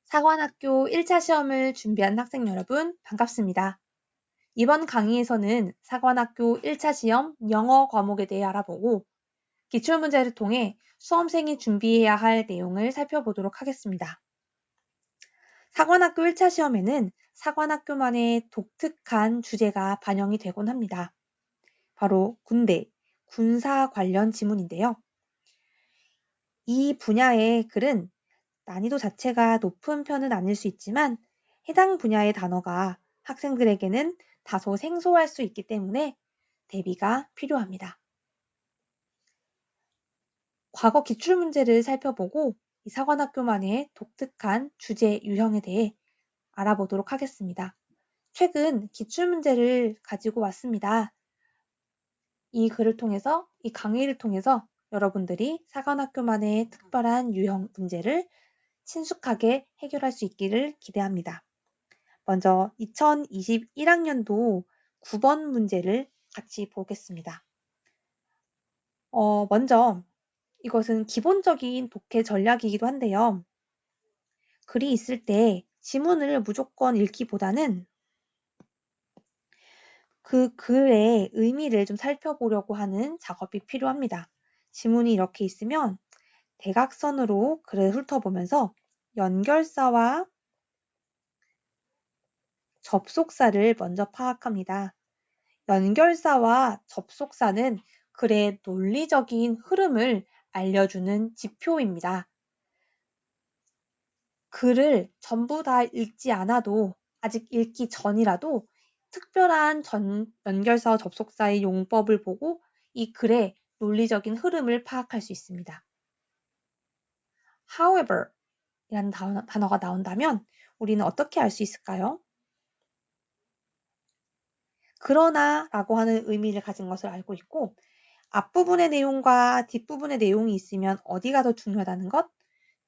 사관학교 1차 시험을 준비한 학생 여러분, 반갑습니다. 이번 강의에서는 사관학교 1차 시험 영어 과목에 대해 알아보고 기출문제를 통해 수험생이 준비해야 할 내용을 살펴보도록 하겠습니다. 사관학교 1차 시험에는 사관학교만의 독특한 주제가 반영이 되곤 합니다. 바로 군대, 군사 관련 지문인데요. 이 분야의 글은 난이도 자체가 높은 편은 아닐 수 있지만 해당 분야의 단어가 학생들에게는 다소 생소할 수 있기 때문에 대비가 필요합니다. 과거 기출문제를 살펴보고 이 사관학교만의 독특한 주제 유형에 대해 알아보도록 하겠습니다. 최근 기출문제를 가지고 왔습니다. 이 글을 통해서, 이 강의를 통해서 여러분들이 사관학교만의 특별한 유형 문제를 친숙하게 해결할 수 있기를 기대합니다. 먼저 2021학년도 9번 문제를 같이 보겠습니다. 먼저 이것은 기본적인 독해 전략이기도 한데요. 글이 있을 때 지문을 무조건 읽기보다는 그 글의 의미를 좀 살펴보려고 하는 작업이 필요합니다. 지문이 이렇게 있으면 대각선으로 글을 훑어보면서 연결사와 접속사를 먼저 파악합니다. 연결사와 접속사는 글의 논리적인 흐름을 알려주는 지표입니다. 글을 전부 다 읽지 않아도 아직 읽기 전이라도 특별한 연결사와 접속사의 용법을 보고 이 글의 논리적인 흐름을 파악할 수 있습니다. However 이라는 단어가 나온다면 우리는 어떻게 알 수 있을까요? 그러나 라고 하는 의미를 가진 것을 알고 있고 앞부분의 내용과 뒷부분의 내용이 있으면 어디가 더 중요하다는 것?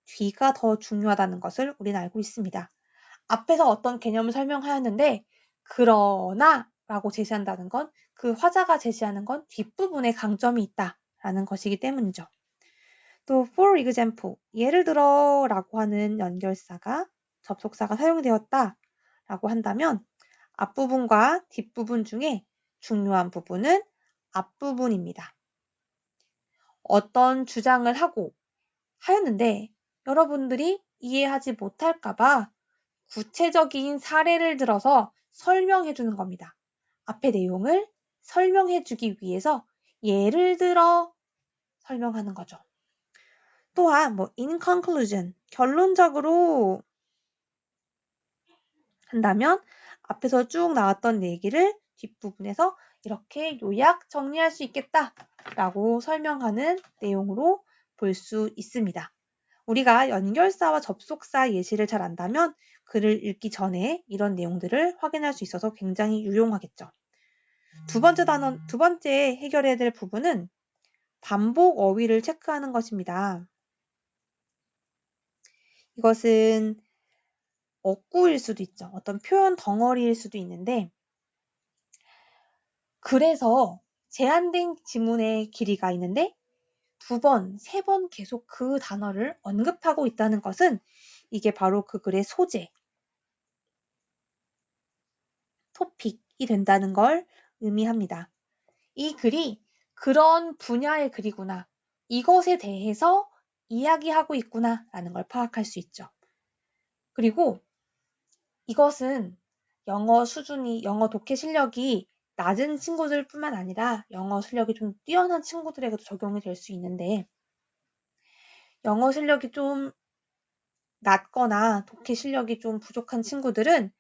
뒤가 더 중요하다는 것을 우리는 알고 있습니다. 앞에서 어떤 개념을 설명하였는데 그러나 라고 제시한다는 건 그 화자가 제시하는 건 뒷부분에 강점이 있다라는 것이기 때문이죠. 또 for example, 예를 들어 라고 하는 연결사가 접속사가 사용이 되었다 라고 한다면 앞부분과 뒷부분 중에 중요한 부분은 앞부분입니다. 어떤 주장을 하였는데 여러분들이 이해하지 못할까봐 구체적인 사례를 들어서 설명해 주는 겁니다. 앞의 내용을 설명해 주기 위해서 예를 들어 설명하는 거죠. 또한 in conclusion, 결론적으로 한다면 앞에서 쭉 나왔던 얘기를 뒷부분에서 이렇게 요약 정리할 수 있겠다라고 설명하는 내용으로 볼 수 있습니다. 우리가 연결사와 접속사 예시를 잘 안다면 글을 읽기 전에 이런 내용들을 확인할 수 있어서 굉장히 유용하겠죠. 두 번째 해결해야 될 부분은 반복 어휘를 체크하는 것입니다. 이것은 어구일 수도 있죠. 어떤 표현 덩어리일 수도 있는데 그래서 제한된 지문의 길이가 있는데 2번, 3번 계속 그 단어를 언급하고 있다는 것은 이게 바로 그 글의 소재, 토픽이 된다는 걸 의미합니다. 이 글이 그런 분야의 글이구나. 이것에 대해서 이야기하고 있구나 라는 걸 파악할 수 있죠. 그리고 이것은 영어 독해 실력이 낮은 친구들 뿐만 아니라 영어 실력이 좀 뛰어난 친구들에게도 적용이 될 수 있는데 영어 실력이 좀 낮거나 독해 실력이 좀 부족한 친구들은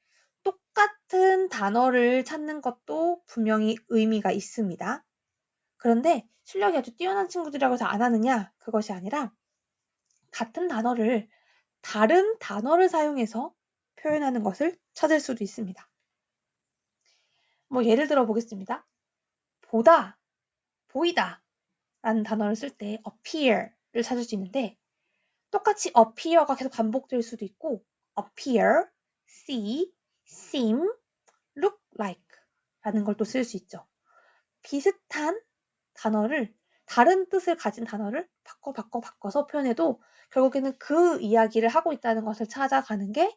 똑같은 단어를 찾는 것도 분명히 의미가 있습니다. 그런데 실력이 아주 뛰어난 친구들이라고 해서 안 하느냐? 그것이 아니라 같은 단어를 다른 단어를 사용해서 표현하는 것을 찾을 수도 있습니다. 예를 들어 보겠습니다. 보다, 보이다 라는 단어를 쓸 때 appear를 찾을 수 있는데 똑같이 appear가 계속 반복될 수도 있고 appear, see, seem, look like 라는 걸 또 쓸 수 있죠. 비슷한 단어를 다른 뜻을 가진 단어를 바꿔서 표현해도 결국에는 그 이야기를 하고 있다는 것을 찾아가는 게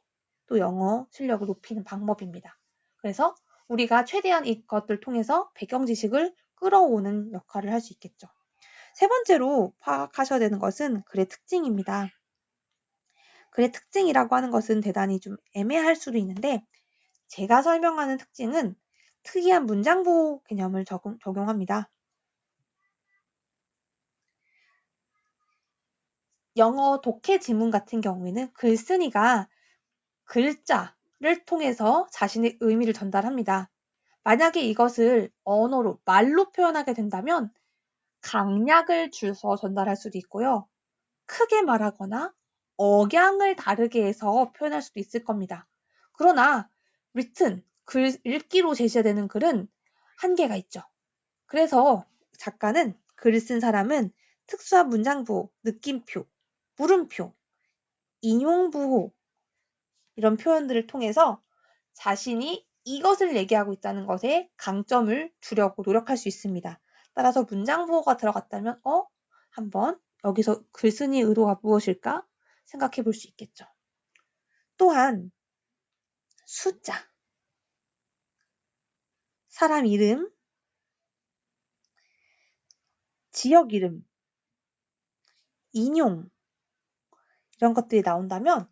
또 영어 실력을 높이는 방법입니다. 그래서 우리가 최대한 이것들 통해서 배경 지식을 끌어오는 역할을 할 수 있겠죠. 세 번째로 파악하셔야 되는 것은 글의 특징입니다. 글의 특징이라고 하는 것은 대단히 좀 애매할 수도 있는데 제가 설명하는 특징은 특이한 문장보호 개념을 적용합니다. 영어 독해 지문 같은 경우에는 글쓴이가 글자를 통해서 자신의 의미를 전달합니다. 만약에 이것을 언어로 말로 표현하게 된다면 강약을 줘서 전달할 수도 있고요. 크게 말하거나 억양을 다르게 해서 표현할 수도 있을 겁니다. 그러나 written, 글 읽기로 제시되는 글은 한계가 있죠. 그래서 작가는 글을 쓴 사람은 특수한 문장부호, 느낌표, 물음표, 인용부호 이런 표현들을 통해서 자신이 이것을 얘기하고 있다는 것에 강점을 주려고 노력할 수 있습니다. 따라서 문장부호가 들어갔다면 한번 여기서 글쓴이의 의도가 무엇일까 생각해 볼 수 있겠죠. 또한 숫자, 사람 이름, 지역 이름, 인용 이런 것들이 나온다면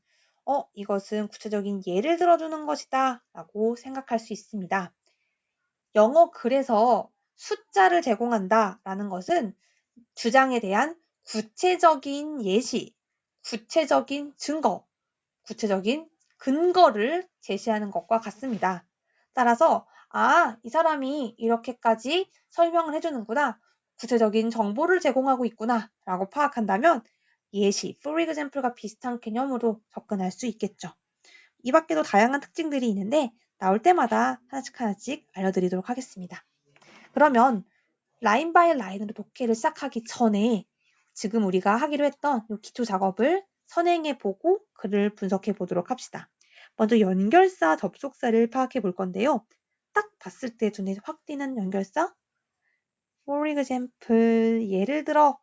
이것은 구체적인 예를 들어주는 것이다 라고 생각할 수 있습니다. 영어 글에서 숫자를 제공한다 라는 것은 주장에 대한 구체적인 예시, 구체적인 증거, 구체적인 근거를 제시하는 것과 같습니다. 따라서 이 사람이 이렇게까지 설명을 해주는구나, 구체적인 정보를 제공하고 있구나 라고 파악한다면 예시, for example과 비슷한 개념으로 접근할 수 있겠죠. 이 밖에도 다양한 특징들이 있는데 나올 때마다 하나씩 알려드리도록 하겠습니다. 그러면 라인 바이 라인으로 독해를 시작하기 전에 지금 우리가 하기로 했던 이 기초 작업을 선행해 보고 글을 분석해 보도록 합시다. 먼저 연결사, 접속사를 파악해 볼 건데요. 딱 봤을 때 눈에 확 띄는 연결사, for example, 예를 들어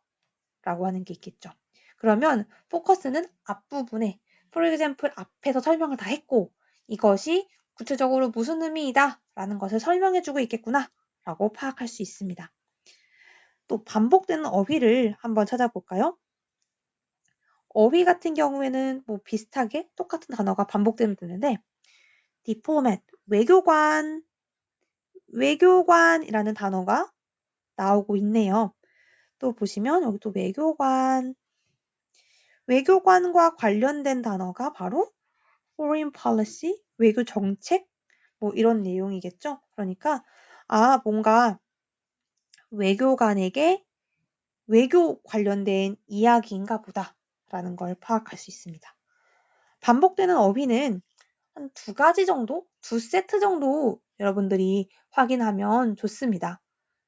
라고 하는 게 있겠죠. 그러면 포커스는 앞부분에 for example 앞에서 설명을 다 했고 이것이 구체적으로 무슨 의미이다 라는 것을 설명해 주고 있겠구나 라고 파악할 수 있습니다. 또 반복되는 어휘를 한번 찾아볼까요? 어휘 같은 경우에는 뭐 비슷하게 똑같은 단어가 반복되면 되는데 diplomat, 외교관이라는 단어가 나오고 있네요. 또 보시면 여기 또 외교관과 관련된 단어가 바로 foreign policy, 외교 정책 뭐 이런 내용이겠죠. 그러니까 뭔가 외교관에게 외교 관련된 이야기인가 보다라는 걸 파악할 수 있습니다. 반복되는 어휘는 한 2가지 정도, 2세트 정도 여러분들이 확인하면 좋습니다.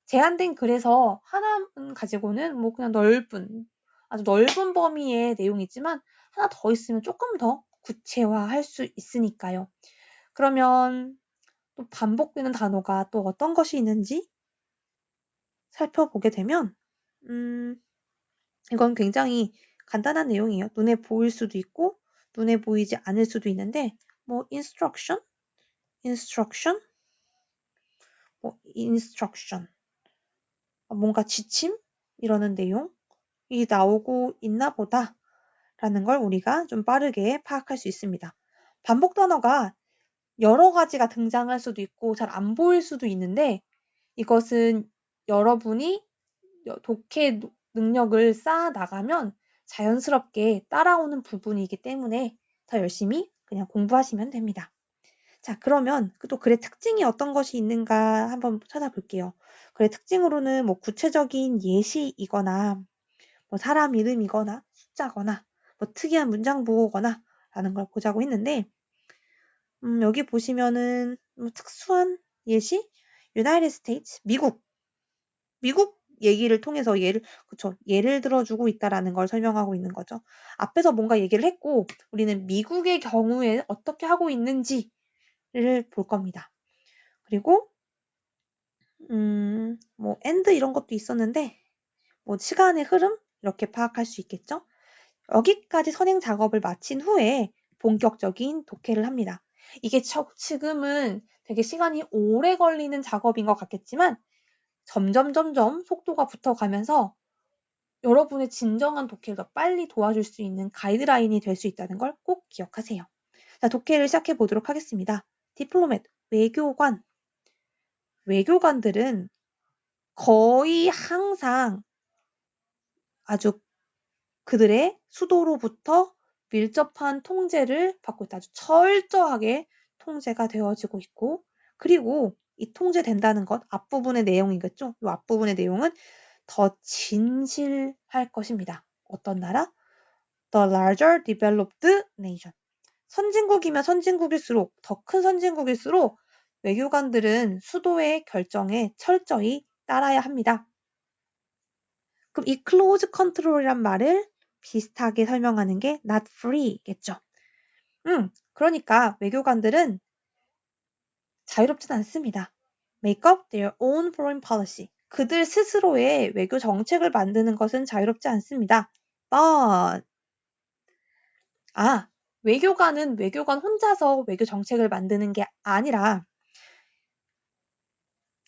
제한된 글에서 하나만 가지고는 뭐 그냥 아주 넓은 범위의 내용이지만 하나 더 있으면 조금 더 구체화할 수 있으니까요. 그러면 또 반복되는 단어가 또 어떤 것이 있는지 살펴보게 되면 이건 굉장히 간단한 내용이에요. 눈에 보일 수도 있고 눈에 보이지 않을 수도 있는데 뭐 instruction, 뭔가 지침 이러는 내용이 나오고 있나 보다라는 걸 우리가 좀 빠르게 파악할 수 있습니다. 반복 단어가 여러 가지가 등장할 수도 있고 잘 안 보일 수도 있는데 이것은 여러분이 독해 능력을 쌓아 나가면 자연스럽게 따라오는 부분이기 때문에 더 열심히 그냥 공부하시면 됩니다. 자, 그러면 또 글의 특징이 어떤 것이 있는가 한번 찾아볼게요. 글의 특징으로는 뭐 구체적인 예시이거나 뭐 사람 이름이거나 숫자거나 뭐 특이한 문장 보거나 라는 걸 보자고 했는데 여기 보시면은 뭐 특수한 예시 United States, 미국 얘기를 통해서 예를 들어주고 있다라는 걸 설명하고 있는 거죠. 앞에서 뭔가 얘기를 했고 우리는 미국의 경우에 어떻게 하고 있는지를 볼 겁니다. 그리고 and 이런 것도 있었는데 뭐 시간의 흐름 이렇게 파악할 수 있겠죠. 여기까지 선행 작업을 마친 후에 본격적인 독해를 합니다. 이게 지금은 되게 시간이 오래 걸리는 작업인 것 같겠지만 점점 속도가 붙어가면서 여러분의 진정한 독해를 더 빨리 도와줄 수 있는 가이드라인이 될 수 있다는 걸 꼭 기억하세요. 자, 독해를 시작해 보도록 하겠습니다. 디플로맷, 외교관. 외교관들은 거의 항상 아주 그들의 수도로부터 밀접한 통제를 받고 있다. 아주 철저하게 통제가 되어지고 있고, 그리고 이 통제된다는 것, 앞부분의 내용이겠죠? 이 앞부분의 내용은 더 진실할 것입니다. 어떤 나라? The larger developed nation. 선진국이면 선진국일수록, 더 큰 선진국일수록 외교관들은 수도의 결정에 철저히 따라야 합니다. 그럼 이 close control이란 말을 비슷하게 설명하는 게 not free겠죠. 그러니까 외교관들은 자유롭진 않습니다. Make up their own foreign policy. 그들 스스로의 외교 정책을 만드는 것은 자유롭지 않습니다. But 외교관은 외교관 혼자서 외교 정책을 만드는 게 아니라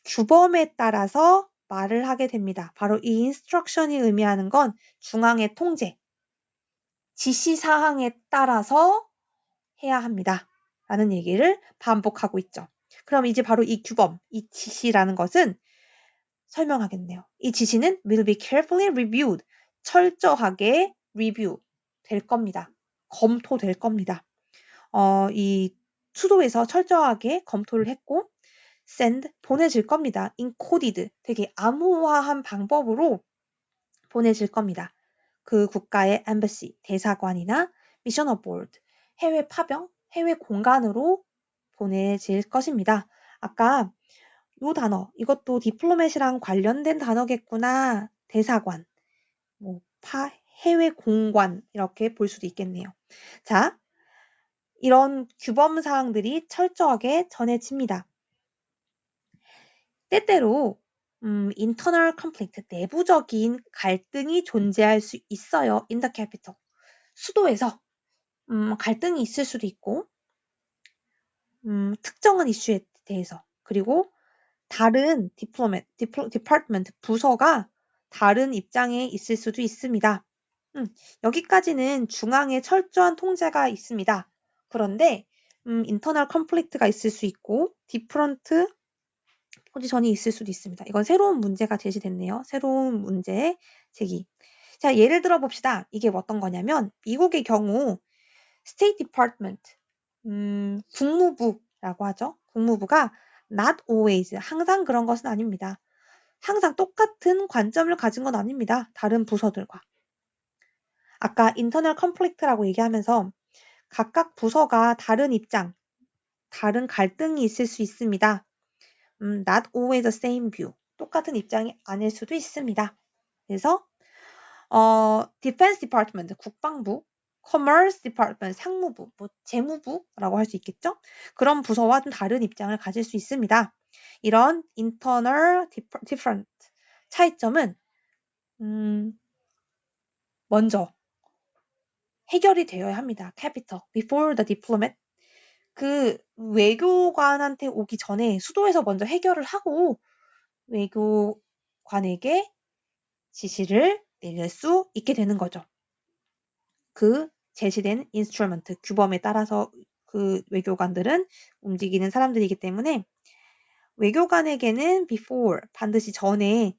규범에 따라서 말을 하게 됩니다. 바로 이 instruction이 의미하는 건 중앙의 통제, 지시사항에 따라서 해야 합니다. 라는 얘기를 반복하고 있죠. 그럼 이제 바로 이 규범, 이 지시라는 것은 설명하겠네요. 이 지시는 will be carefully reviewed. 철저하게 review 될 겁니다. 검토될 겁니다. 이 수도에서 철저하게 검토를 했고 send 보내질 겁니다. encoded 되게 암호화한 방법으로 보내질 겁니다. 그 국가의 embassy 대사관이나 mission abroad 해외 파병, 해외 공간으로 보내질 것입니다. 아까 이 단어 이것도 디플로맷이랑 관련된 단어겠구나. 대사관, 해외 공관 이렇게 볼 수도 있겠네요. 자, 이런 규범 사항들이 철저하게 전해집니다. 때때로 internal conflict, 내부적인 갈등이 존재할 수 있어요. in the capital. 수도에서 갈등이 있을 수도 있고 특정한 이슈에 대해서 그리고 다른 디파트먼트 부서가 다른 입장에 있을 수도 있습니다. 여기까지는 중앙에 철저한 통제가 있습니다. 그런데 인터널 컨플릭트가 있을 수 있고 디프런트 포지션이 있을 수도 있습니다. 이건 새로운 문제가 제시됐네요. 새로운 문제 제기. 자, 예를 들어 봅시다. 이게 어떤 거냐면 미국의 경우 State Department, 국무부라고 하죠. 국무부가 not always, 항상 그런 것은 아닙니다. 항상 똑같은 관점을 가진 건 아닙니다. 다른 부서들과. 아까 internal conflict라고 얘기하면서 각각 부서가 다른 입장, 다른 갈등이 있을 수 있습니다. not always the same view. 똑같은 입장이 아닐 수도 있습니다. 그래서 Defense Department, 국방부, Commerce Department, 상무부, 재무부라고 할 수 있겠죠? 그런 부서와 좀 다른 입장을 가질 수 있습니다. 이런 internal different 차이점은 먼저 해결이 되어야 합니다. Capital, before the diplomat. 그 외교관한테 오기 전에 수도에서 먼저 해결을 하고 외교관에게 지시를 내릴 수 있게 되는 거죠. 그 제시된 인스트루먼트, 규범에 따라서 그 외교관들은 움직이는 사람들이기 때문에 외교관에게는 before, 반드시 전에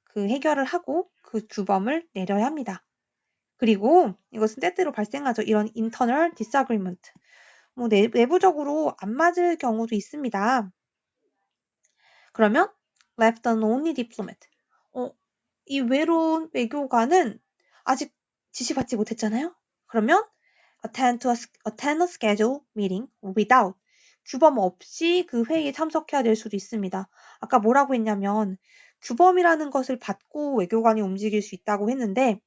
그 해결을 하고 그 규범을 내려야 합니다. 그리고 이것은 때때로 발생하죠. 이런 internal disagreement. 내부적으로 안 맞을 경우도 있습니다. 그러면 left an only diplomat. 이 외로운 외교관은 아직 지시받지 못했잖아요. 그러면 attend a scheduled meeting without 규범 없이 그 회의에 참석해야 될 수도 있습니다. 아까 뭐라고 했냐면 규범이라는 것을 받고 외교관이 움직일 수 있다고 했는데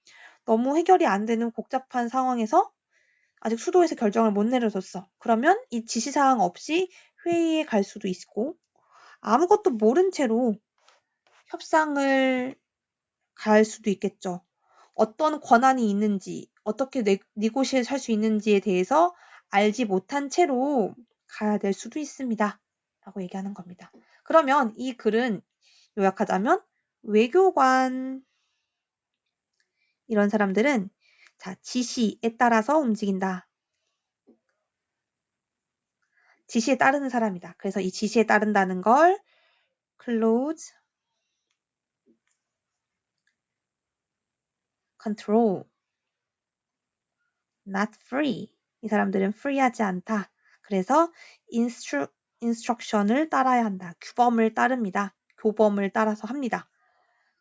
너무 해결이 안 되는 복잡한 상황에서 아직 수도에서 결정을 못 내려줬어. 그러면 이 지시사항 없이 회의에 갈 수도 있고 아무것도 모른 채로 협상을 갈 수도 있겠죠. 어떤 권한이 있는지, 어떻게 네고시에이트 할 수 있는지에 대해서 알지 못한 채로 가야 될 수도 있습니다. 라고 얘기하는 겁니다. 그러면 이 글은 요약하자면 외교관 이런 사람들은 자, 지시에 따라서 움직인다. 지시에 따르는 사람이다. 그래서 이 지시에 따른다는 걸 close control not free. 이 사람들은 free하지 않다. 그래서 instruction을 따라야 한다. 규범을 따릅니다. 교범을 따라서 합니다.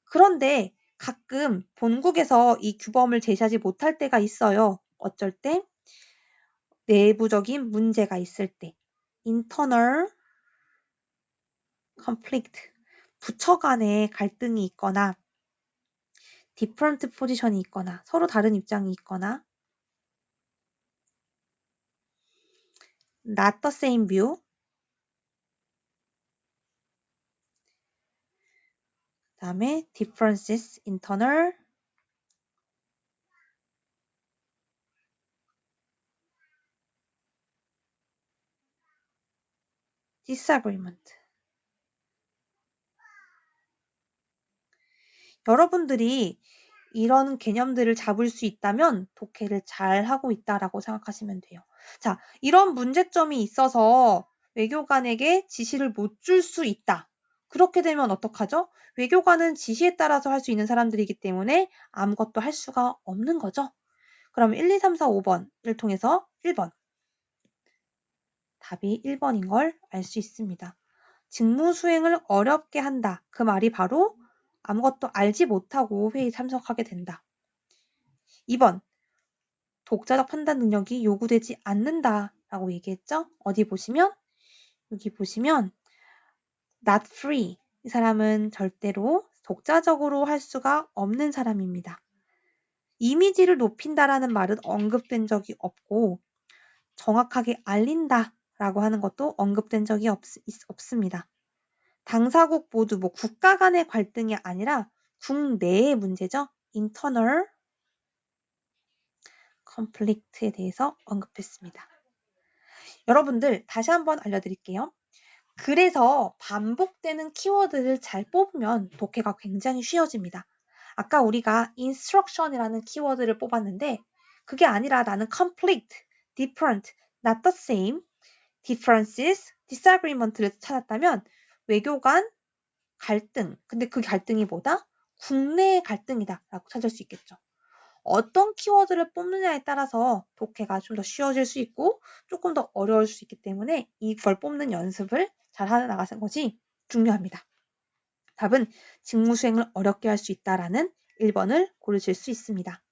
그런데 가끔 본국에서 이 규범을 제시하지 못할 때가 있어요. 어쩔 때? 내부적인 문제가 있을 때. internal conflict. 부처 간에 갈등이 있거나 different 포지션이 있거나 서로 다른 입장이 있거나 not the same view 그 다음에 differences internal disagreement 여러분들이 이런 개념들을 잡을 수 있다면 독해를 잘 하고 있다라고 생각하시면 돼요. 자, 이런 문제점이 있어서 외교관에게 지시를 못 줄 수 있다. 그렇게 되면 어떡하죠? 외교관은 지시에 따라서 할 수 있는 사람들이기 때문에 아무것도 할 수가 없는 거죠. 그럼 1, 2, 3, 4, 5번을 통해서 1번. 답이 1번인 걸 알 수 있습니다. 직무 수행을 어렵게 한다. 그 말이 바로 아무것도 알지 못하고 회의에 참석하게 된다. 2번. 독자적 판단 능력이 요구되지 않는다라고 얘기했죠? 어디 보시면? 여기 보시면 not free. 이 사람은 절대로 독자적으로 할 수가 없는 사람입니다. 이미지를 높인다라는 말은 언급된 적이 없고 정확하게 알린다라고 하는 것도 언급된 적이 없습니다. 당사국 모두 국가 간의 갈등이 아니라 국내의 문제죠. internal conflict에 대해서 언급했습니다. 여러분들 다시 한번 알려드릴게요. 그래서 반복되는 키워드를 잘 뽑으면 독해가 굉장히 쉬워집니다. 아까 우리가 instruction이라는 키워드를 뽑았는데 그게 아니라 나는 conflict, different, not the same, differences, disagreement를 찾았다면 외교관 갈등, 근데 그 갈등이 뭐다? 국내의 갈등이다 라고 찾을 수 있겠죠. 어떤 키워드를 뽑느냐에 따라서 독해가 좀 더 쉬워질 수 있고 조금 더 어려울 수 있기 때문에 이걸 뽑는 연습을 잘 해나가는 것이 중요합니다. 답은 직무 수행을 어렵게 할 수 있다라는 1번을 고르실 수 있습니다.